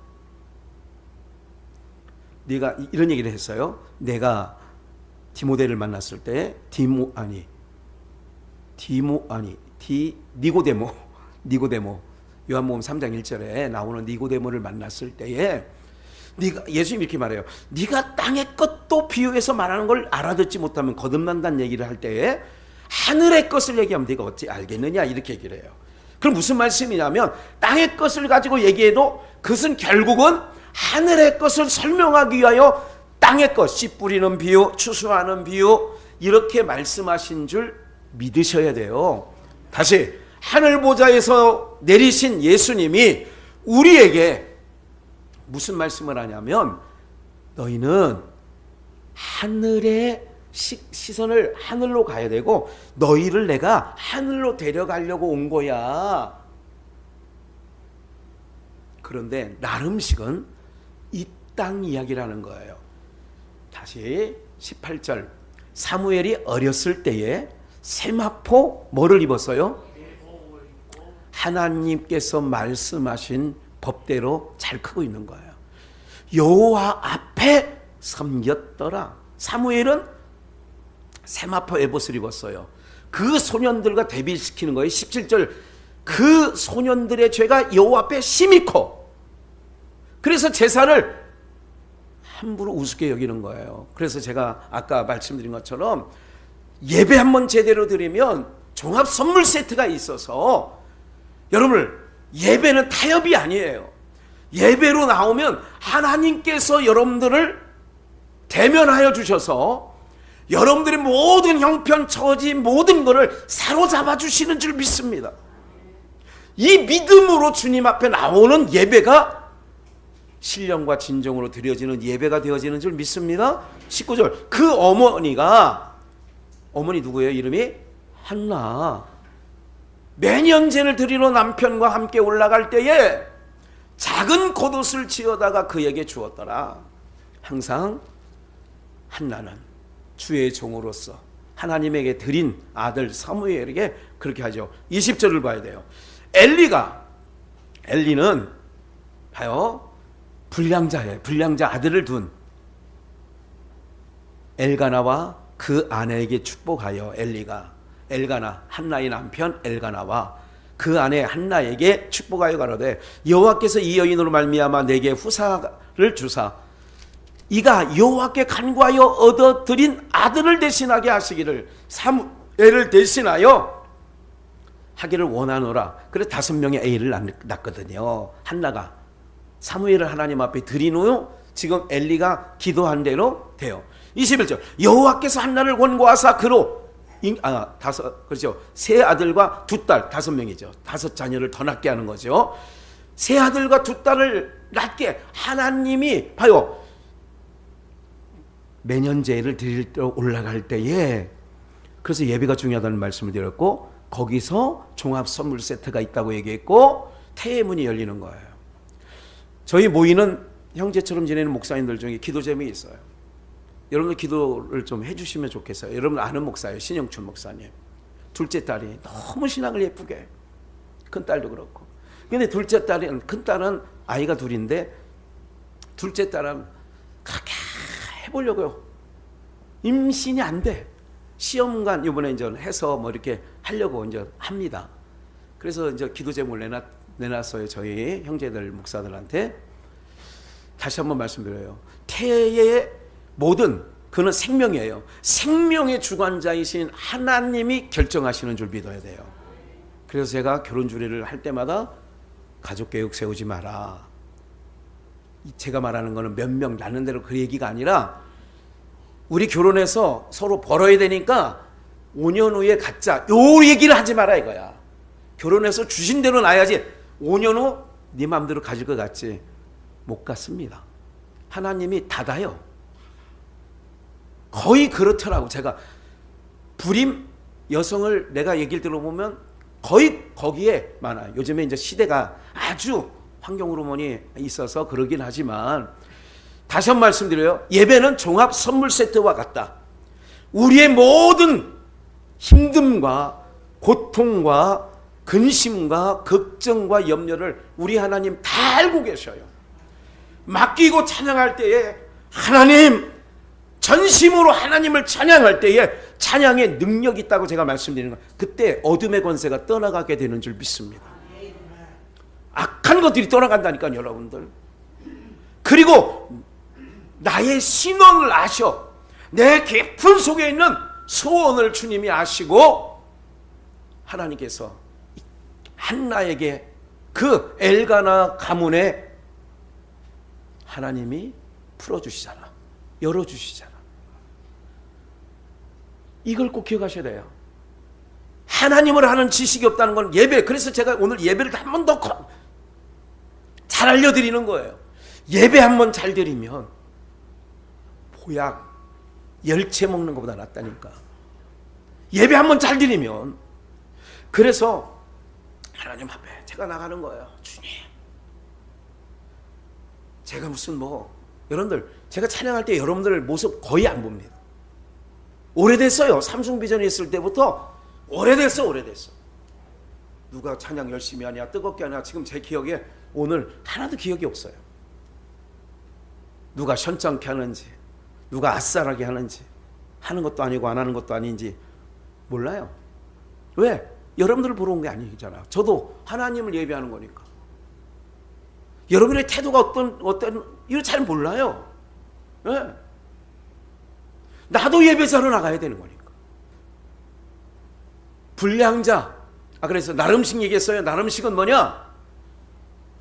네가 이런 얘기를 했어요. 내가 디모데를 만났을 때 니고데모 요한복음 3장 1절에 나오는 니고데모를 만났을 때에 예수님이 이렇게 말해요. 네가 땅의 것도 비유해서 말하는 걸 알아듣지 못하면 거듭난다는 얘기를 할 때에 하늘의 것을 얘기하면 네가 어찌 알겠느냐, 이렇게 얘기를 해요. 그럼 무슨 말씀이냐면 땅의 것을 가지고 얘기해도 그것은 결국은 하늘의 것을 설명하기 위하여 땅의 것, 씨 뿌리는 비유, 추수하는 비유, 이렇게 말씀하신 줄 믿으셔야 돼요. 다시, 하늘 보좌에서 내리신 예수님이 우리에게 무슨 말씀을 하냐면, 너희는 하늘의 시선을 하늘로 가야 되고 너희를 내가 하늘로 데려가려고 온 거야. 그런데 나름식은 이 땅 이야기라는 거예요. 다시 18절. 사무엘이 어렸을 때에 세마포 뭐를 입었어요? 하나님께서 말씀하신 법대로 잘 크고 있는 거예요. 여호와 앞에 섬겼더라. 사무엘은 세마포 에봇을 입었어요. 그 소년들과 대비시키는 거예요. 17절. 그 소년들의 죄가 여호와 앞에 심히 커. 그래서 제사를 함부로 우습게 여기는 거예요. 그래서 제가 아까 말씀드린 것처럼 예배 한번 제대로 드리면 종합 선물 세트가 있어서, 여러분 예배는 타협이 아니에요. 예배로 나오면 하나님께서 여러분들을 대면하여 주셔서 여러분들의 모든 형편, 처지, 모든 것을 사로잡아 주시는 줄 믿습니다. 이 믿음으로 주님 앞에 나오는 예배가 신령과 진정으로 드려지는 예배가 되어지는 줄 믿습니다. 19절. 그 어머니가, 어머니 누구예요? 이름이 한나. 매년제를 드리러 남편과 함께 올라갈 때에 작은 겉옷을 지어다가 그에게 주었더라. 항상 한나는 주의 종으로서 하나님에게 드린 아들 사무엘에게 그렇게 하죠. 20절을 봐야 돼요. 엘리는 봐요, 불량자예요. 불량자 아들을 둔 엘가나와 그 아내에게 축복하여, 엘가나 한나의 남편 엘가나와 그 아내 한나에게 축복하여 가로되 여호와께서 이 여인으로 말미암아 내게 후사를 주사 이가 여호와께 간구하여 얻어들인 아들을 대신하게 하시기를, 사무엘을 대신하여 하기를 원하노라. 그래서 5명의 애를 낳거든요. 한나가 사무엘을 하나님 앞에 드린 후 지금 엘리가 기도한 대로 돼요. 21절. 여호와께서 한나를 권고하사 그로 그렇죠. 세 아들과 두 딸, 5명이죠. 5자녀를 더 낳게 하는 거죠. 세 아들과 두 딸을 낳게 하나님이 봐요. 매년제를 드리러 올라갈 때에, 그래서 예배가 중요하다는 말씀을 드렸고, 거기서 종합 선물 세트가 있다고 얘기했고, 태문이 열리는 거예요. 저희 모이는 형제처럼 지내는 목사님들 중에 기도 제목이 있어요. 여러분들 기도를 좀 해주시면 좋겠어요. 여러분 아는 목사예요. 신영춘 목사님. 둘째 딸이 너무 신앙을 예쁘게, 큰 딸도 그렇고. 근데 큰 딸은 아이가 둘인데, 둘째 딸은 그렇게 해보려고요. 임신이 안 돼. 시험관 이번에 이제 해서 뭐 이렇게 하려고 이제 합니다. 그래서 이제 기도 제목을 내놨어요. 저희 형제들 목사들한테. 다시 한번 말씀드려요. 태의 모든, 그는 생명이에요. 생명의 주관자이신 하나님이 결정하시는 줄 믿어야 돼요. 그래서 제가 결혼 주례를 할 때마다 가족 계획 세우지 마라. 제가 말하는 거는 몇 명 낳는 대로 그 얘기가 아니라, 우리 결혼해서 서로 벌어야 되니까 5년 후에 갖자, 요 얘기를 하지 마라 이거야. 결혼해서 주신 대로 놔야지 5년 후 네 마음대로 가질 것 같지 못 갖습니다. 하나님이 닫아요. 거의 그렇더라고. 제가 불임 여성을 내가 얘기를 들어보면 거의 거기에 많아요. 요즘에 이제 시대가 아주 환경 호르몬이 있어서 그러긴 하지만, 다시 한번 말씀드려요. 예배는 종합 선물 세트와 같다. 우리의 모든 힘듦과 고통과 근심과 걱정과 염려를 우리 하나님 다 알고 계셔요. 맡기고 찬양할 때에 하나님, 전심으로 하나님을 찬양할 때에 찬양의 능력이 있다고 제가 말씀드리는 거예요. 그때 어둠의 권세가 떠나가게 되는 줄 믿습니다. 악한 것들이 떠나간다니까요, 여러분들. 그리고 나의 신원을 아셔. 내 깊은 속에 있는 소원을 주님이 아시고, 하나님께서 한나에게 그 엘가나 가문에 하나님이 풀어주시잖아. 열어주시잖아. 이걸 꼭 기억하셔야 돼요. 하나님을 아는 지식이 없다는 건 예배. 그래서 제가 오늘 예배를 한 번 더 잘 알려드리는 거예요. 예배 한 번 잘 드리면 보약 열채 먹는 것보다 낫다니까. 예배 한 번 잘 드리면. 그래서 하나님 앞에 제가 나가는 거예요. 주님, 제가 무슨 여러분들 제가 찬양할 때 여러분들 모습 거의 안 봅니다. 오래됐어요. 삼성비전에 있을 때부터 오래됐어. 누가 찬양 열심히 하냐, 뜨겁게 하냐, 지금 제 기억에 오늘 하나도 기억이 없어요. 누가 현찮게 하는지, 누가 아싸라게 하는지, 하는 것도 아니고 안 하는 것도 아닌지 몰라요. 왜? 여러분들을 보러 온 게 아니잖아. 저도 하나님을 예배하는 거니까. 여러분의 태도가 어떤 이걸 잘 몰라요. 네. 나도 예배자로 나가야 되는 거니까. 불량자. 그래서 나름식 얘기했어요. 나름식은 뭐냐?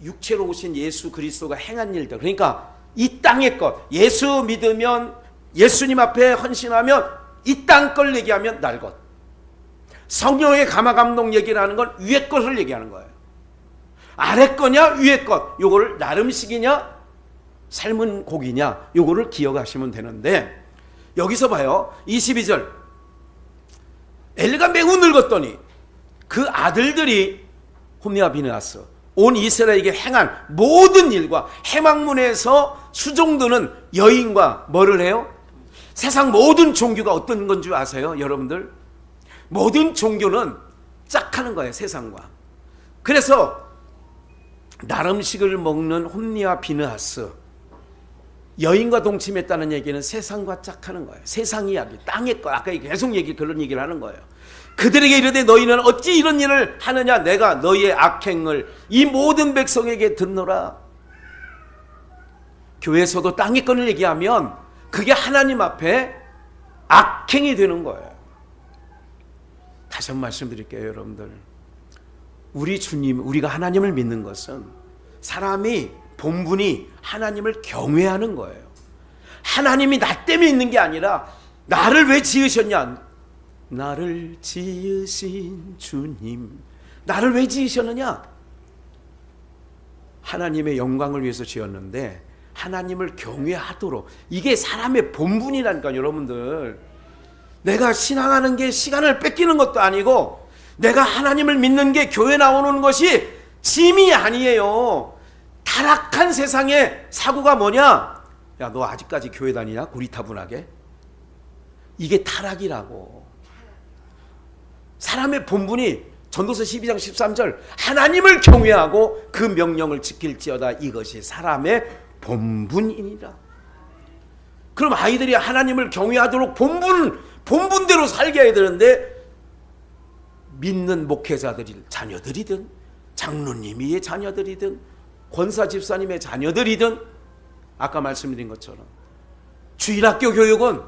육체로 오신 예수 그리스도가 행한 일들. 그러니까 이 땅의 것. 예수 믿으면, 예수님 앞에 헌신하면 이 땅 걸 얘기하면 날 것. 성령의 감화감동 얘기를 하는 건 위의 것을 얘기하는 거예요. 아래 거냐 위의 것. 요거를 나름식이냐 삶은 곡이냐 요거를 기억하시면 되는데, 여기서 봐요. 22절. 엘리가 매우 늙었더니 그 아들들이 홈리와 비느하스 온 이스라엘에게 행한 모든 일과 해막문에서 수종드는 여인과 뭐를 해요? 세상 모든 종교가 어떤 건 줄 아세요? 여러분들 모든 종교는 짝하는 거예요. 세상과. 그래서 나름식을 먹는 홈리와 비느하스 여인과 동침했다는 얘기는 세상과 짝하는 거예요. 세상 이야기, 땅의 것. 아까 계속 그런 얘기를 하는 거예요. 그들에게 이르되 너희는 어찌 이런 일을 하느냐? 내가 너희의 악행을 이 모든 백성에게 듣노라. 교회에서도 땅의 것을 얘기하면 그게 하나님 앞에 악행이 되는 거예요. 다시 한번 말씀드릴게요, 여러분들. 우리 주님, 우리가 하나님을 믿는 것은 사람이 본분이 하나님을 경외하는 거예요. 하나님이 나 때문에 있는 게 아니라 나를 왜 지으셨냐? 나를 지으신 주님. 나를 왜 지으셨느냐? 하나님의 영광을 위해서 지었는데 하나님을 경외하도록. 이게 사람의 본분이라니까요, 여러분들. 내가 신앙하는 게 시간을 뺏기는 것도 아니고 내가 하나님을 믿는 게 교회 나오는 것이 짐이 아니에요. 타락한 세상의 사고가 뭐냐? 야, 너 아직까지 교회 다니냐? 고리타분하게. 이게 타락이라고. 사람의 본분이 전도서 12장 13절 하나님을 경외하고 그 명령을 지킬지어다. 이것이 사람의 본분이니라. 그럼 아이들이 하나님을 경외하도록 본분대로 살게 해야 되는데, 믿는 목회자들이 자녀들이든 장로님의 자녀들이든 권사 집사님의 자녀들이든 아까 말씀드린 것처럼 주일학교 교육은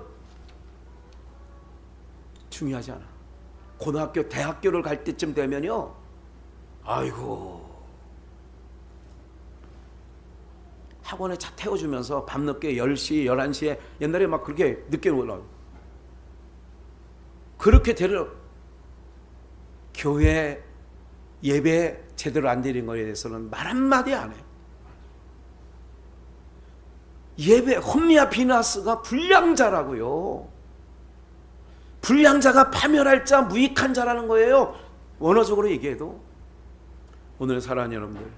중요하지 않아. 고등학교, 대학교를 갈 때쯤 되면요, 아이고, 학원에 차 태워주면서 밤늦게 10시, 11시에 옛날에 막 그렇게 늦게 올라와요. 그렇게 교회 예배 제대로 안 드린 거에 대해서는 말 한마디 안 해요. 예배, 홈리와 비느하스가 불량자라고요. 불량자가 파멸할 자, 무익한 자라는 거예요. 원어적으로 얘기해도. 오늘 사랑하는 여러분들,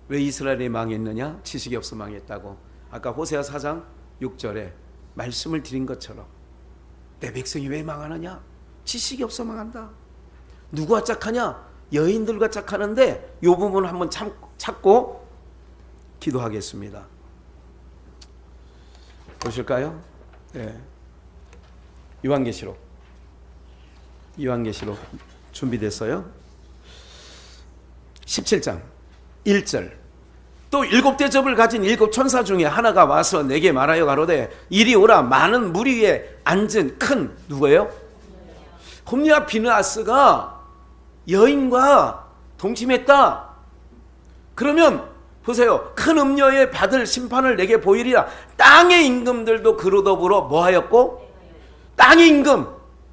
왜 이스라엘이 망했느냐? 지식이 없어 망했다고. 아까 호세아 4장 6절에 말씀을 드린 것처럼 내 백성이 왜 망하느냐? 지식이 없어 망한다. 누구와 짝하냐? 여인들과 짝하는데 이 부분 한번 찾고 기도하겠습니다. 보실까요? 네. 요한계시록 준비됐어요? 17장 1절. 또 7대접을 가진 7천사 중에 하나가 와서 내게 말하여 가로되 이리 오라. 많은 무리 위에 앉은 큰 누구예요? 홈리와 비느하스가 여인과 동침했다. 그러면 보세요. 큰 음녀에 받을 심판을 내게 보이리라. 땅의 임금들도 그로 더불어 뭐하였고? 땅의 임금.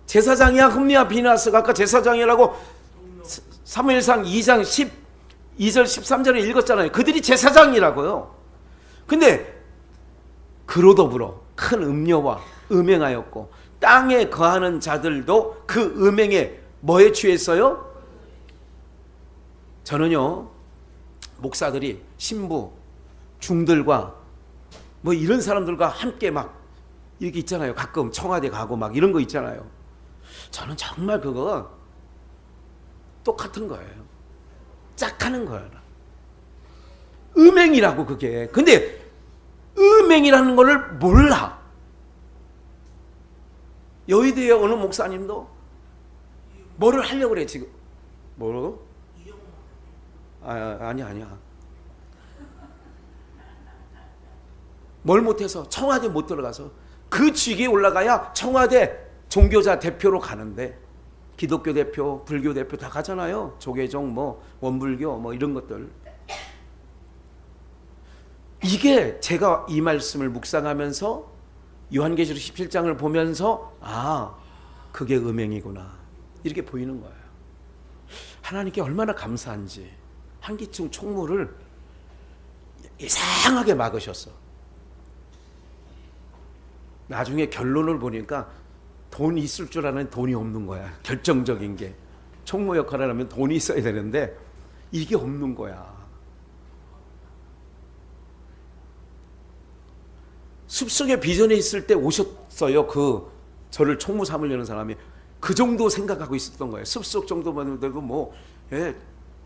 제사장이야. 홈리와 비느하스가 아까 제사장이라고 사무엘상 2장 12절 13절에 읽었잖아요. 그들이 제사장이라고요. 근데 그로 더불어 큰 음녀와 음행하였고 땅에 거하는 자들도 그 음행에 뭐에 취했어요? 저는요, 목사들이 신부 중들과 뭐 이런 사람들과 함께 막 이렇게 있잖아요. 가끔 청와대 가고 막 이런 거 있잖아요. 저는 정말 그거 똑같은 거예요. 짝하는 거예요. 음행이라고 그게. 근데 음행이라는 거를 몰라. 여의도의 어느 목사님도 뭐를 하려고 그래 지금. 뭐라고? 아니야. 뭘 못해서 청와대 못 들어가서 그 직위에 올라가야 청와대 종교자 대표로 가는데 기독교 대표, 불교 대표 다 가잖아요. 조계종, 뭐 원불교, 뭐 이런 것들. 이게 제가 이 말씀을 묵상하면서 요한계시록 17장을 보면서 그게 음행이구나 이렇게 보이는 거예요. 하나님께 얼마나 감사한지. 한기층 총무를 이상하게 막으셨어. 나중에 결론을 보니까 돈이 있을 줄 아는 돈이 없는 거야. 결정적인 게. 총무 역할을 하면 돈이 있어야 되는데 이게 없는 거야. 숲속에 비전에 있을 때 오셨어요. 저를 총무 삼으려는 사람이 그 정도 생각하고 있었던 거예요. 숲속 정도만 되고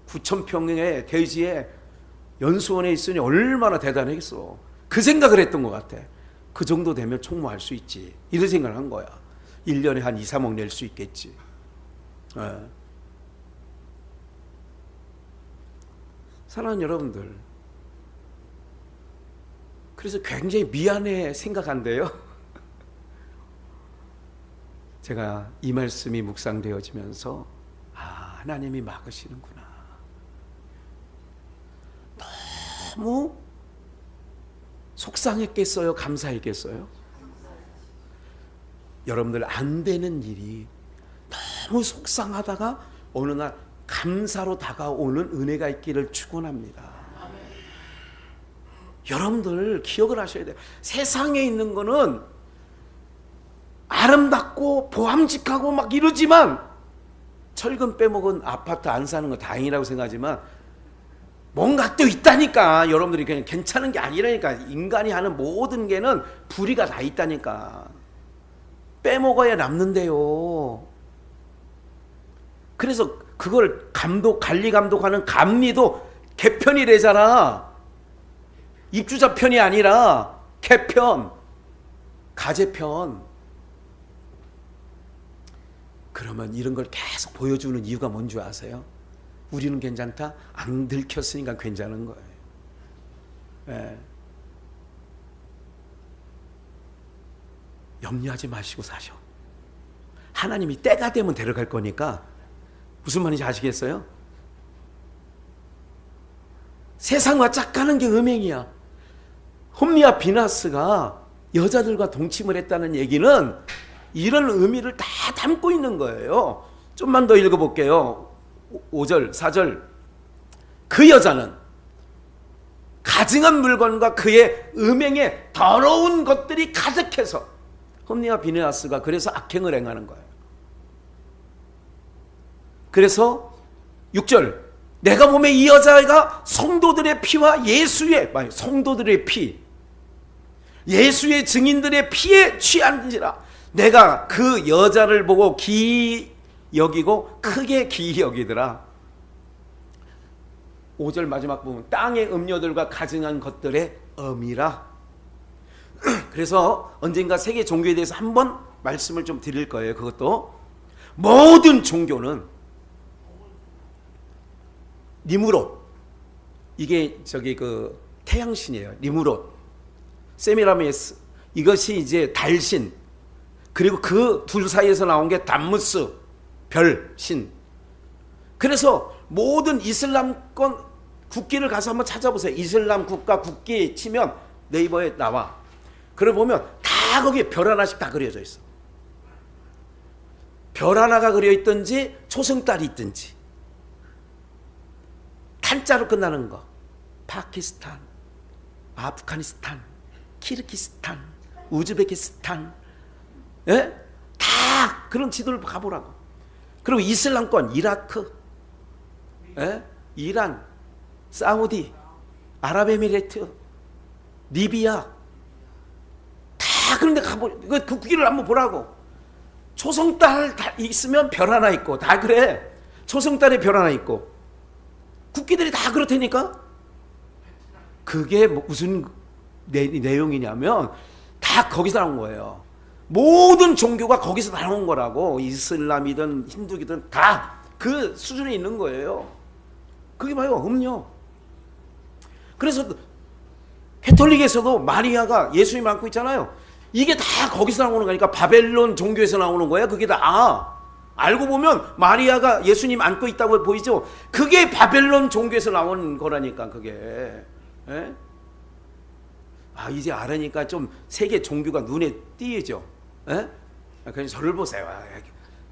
9,000평의 대지에 연수원에 있으니 얼마나 대단하겠어. 그 생각을 했던 것 같아. 그 정도 되면 총무할 수 있지. 이런 생각을 한 거야. 1년에 한 2, 3억 낼 수 있겠지. 사랑하는 여러분들, 그래서 굉장히 미안해 생각한대요. 제가 이 말씀이 묵상되어지면서 하나님이 막으시는구나. 너무 속상했겠어요? 감사했겠어요? 여러분들 안 되는 일이 너무 속상하다가 어느 날 감사로 다가오는 은혜가 있기를 축원합니다. 여러분들 기억을 하셔야 돼요. 세상에 있는 거는 아름답고 보암직하고 막 이러지만 철근 빼먹은 아파트 안 사는 거 다행이라고 생각하지만 뭔가 또 있다니까. 여러분들이 그냥 괜찮은 게 아니라니까. 인간이 하는 모든 게는 불의가 다 있다니까. 빼먹어야 남는데요. 그래서 그걸 관리 감독하는 감리도 개편이래잖아. 입주자 편이 아니라 개편, 가재편. 그러면 이런 걸 계속 보여주는 이유가 뭔지 아세요? 우리는 괜찮다? 안 들켰으니까 괜찮은 거예요. 네. 염려하지 마시고 사셔. 하나님이 때가 되면 데려갈 거니까. 무슨 말인지 아시겠어요? 세상과 짝가는 게 음행이야. 홈리와 비나스가 여자들과 동침을 했다는 얘기는 이런 의미를 다 담고 있는 거예요. 좀만 더 읽어볼게요. 5절, 4절. 그 여자는 가증한 물건과 그의 음행에 더러운 것들이 가득해서 홈리와 비나스가 그래서 악행을 행하는 거예요. 그래서 6절. 내가 보면 이 여자가 성도들의 피와 성도들의 피, 예수의 증인들의 피에 취한지라 내가 그 여자를 보고 기이 여기고 크게 기이 여기더라. 5절 마지막 부분. 땅의 음료들과 가증한 것들의 엄이라. 그래서 언젠가 세계 종교에 대해서 한번 말씀을 좀 드릴 거예요. 그것도 모든 종교는 니무롯, 이게 그 태양신이에요. 니무롯, 세미라미스, 이것이 이제 달신, 그리고 그 둘 사이에서 나온 게 담무스, 별신. 그래서 모든 이슬람권 국기를 가서 한번 찾아보세요. 이슬람 국가 국기 치면 네이버에 나와. 그걸 보면 다 거기에 별 하나씩 다 그려져 있어. 별 하나가 그려 있든지 초승달이 있든지. 탄자로 끝나는 거. 파키스탄, 아프가니스탄, 키르기스탄, 우즈베키스탄, 예? 다 그런 지도를 가보라고. 그리고 이슬람권 이라크, 예? 이란, 사우디, 아랍에미레이트, 리비아 다 그런데 가보 그 국기를 한번 보라고. 초승달 있으면 별 하나 있고 다 그래. 초승달에 별 하나 있고 국기들이 다 그렇다니까. 그게 무슨 내용이냐면 다 거기서 나온 거예요. 모든 종교가 거기서 나온 거라고. 이슬람이든 힌두이든 다 그 수준에 있는 거예요. 그게 봐요, 음료. 그래서 캐톨릭에서도 마리아가 예수님 안고 있잖아요. 이게 다 거기서 나오는 거니까 바벨론 종교에서 나오는 거야. 그게 다. 알고 보면 마리아가 예수님 안고 있다고 보이죠. 그게 바벨론 종교에서 나온 거라니까 그게. 예? 이제 알으니까 좀 세계 종교가 눈에 띄죠. 예? 그냥 저를 보세요.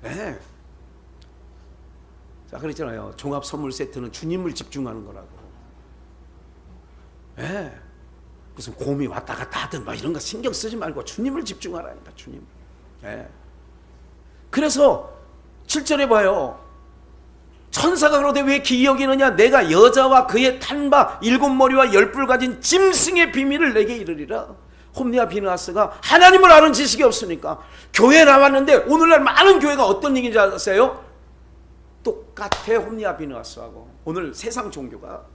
예. 자, 그랬잖아요. 종합 선물 세트는 주님을 집중하는 거라고. 예. 무슨 곰이 왔다 갔다 하든 막 이런 거 신경 쓰지 말고 주님을 집중하라니까, 주님. 예. 그래서 7절에 봐요. 천사가 그러되 왜 기이 여기느냐? 내가 여자와 그의 탄바 7머리와 10뿔 가진 짐승의 비밀을 내게 이르리라. 홈리와 비느하스가 하나님을 아는 지식이 없으니까 교회 나왔는데 오늘날 많은 교회가 어떤 얘기인지 아세요? 똑같아. 홈리와 비느하스하고 오늘 세상 종교가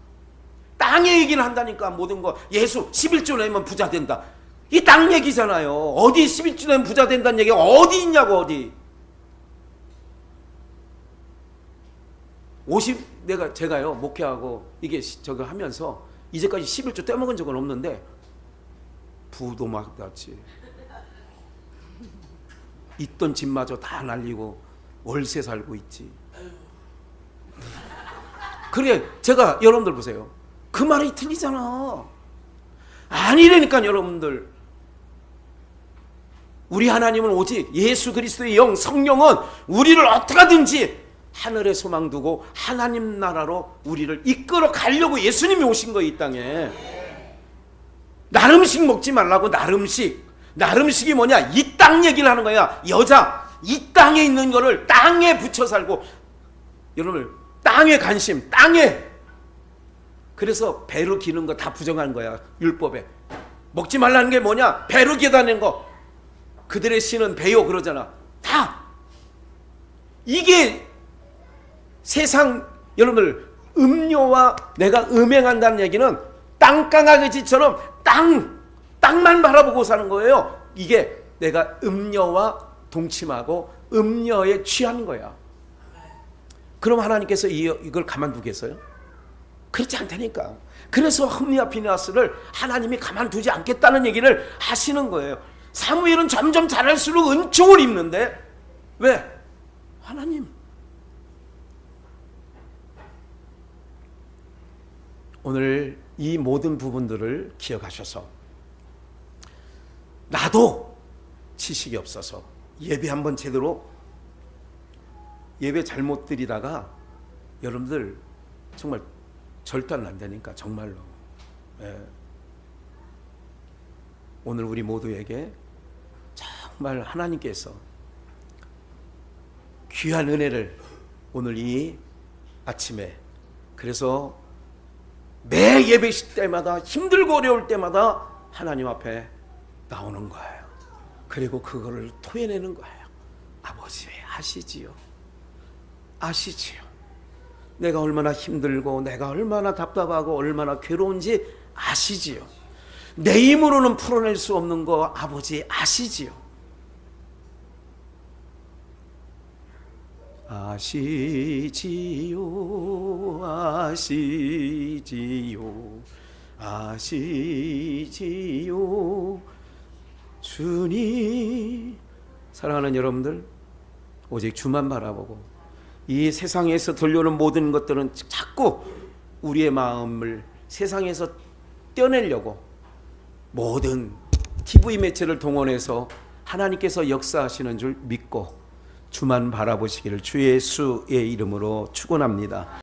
땅의 얘기를 한다니까. 모든 거 예수 11조 내면 부자 된다. 이 땅 얘기잖아요. 어디 11조 내면 부자 된다는 얘기가 어디 있냐고. 어디 50 제가요 목회하고 이게 저거 하면서 이제까지 11조 떼먹은 적은 없는데 부도 막 났지. 있던 집마저 다 날리고 월세 살고 있지. 그래 제가 여러분들 보세요. 그 말이 틀리잖아. 아니라니까 여러분들. 우리 하나님은 오직 예수 그리스도의 영 성령은 우리를 어떻게 하든지 하늘에 소망 두고 하나님 나라로 우리를 이끌어 가려고 예수님이 오신 거예요. 이 땅에. 나름식 먹지 말라고. 나름식이 뭐냐? 이 땅 얘기를 하는 거야. 여자 이 땅에 있는 거를 땅에 붙여 살고. 여러분 땅에 관심, 땅에. 그래서 배로 기는 거 다 부정한 거야. 율법에. 먹지 말라는 게 뭐냐? 배로 기다는 거. 그들의 신은 배요 그러잖아. 다 이게 세상. 여러분들 음료와 내가 음행한다는 얘기는 땅강아지처럼 땅만 바라보고 사는 거예요. 이게 내가 음료와 동침하고 음료에 취한 거야. 그럼 하나님께서 이걸 가만두겠어요? 그렇지 않다니까. 그래서 홈리와 비느하스를 하나님이 가만두지 않겠다는 얘기를 하시는 거예요. 사무엘은 점점 자랄수록 은총을 입는데 왜? 하나님. 오늘 이 모든 부분들을 기억하셔서 나도 지식이 없어서 예배 한번 제대로 예배 잘못 드리다가 여러분들 정말 절단 난다니까 정말로. 예. 오늘 우리 모두에게 정말 하나님께서 귀한 은혜를 오늘 이 아침에, 그래서 매 예배식 때마다 힘들고 어려울 때마다 하나님 앞에 나오는 거예요. 그리고 그거를 토해내는 거예요. 아버지 아시지요? 아시지요? 내가 얼마나 힘들고 내가 얼마나 답답하고 얼마나 괴로운지 아시지요? 내 힘으로는 풀어낼 수 없는 거 아버지 아시지요? 아시지요, 아시지요, 아시지요, 주님. 사랑하는 여러분들, 오직 주만 바라보고 이 세상에서 들려오는 모든 것들은 자꾸 우리의 마음을 세상에서 떼어내려고 모든 TV 매체를 동원해서 하나님께서 역사하시는 줄 믿고 주만 바라보시기를 주 예수의 이름으로 축원합니다.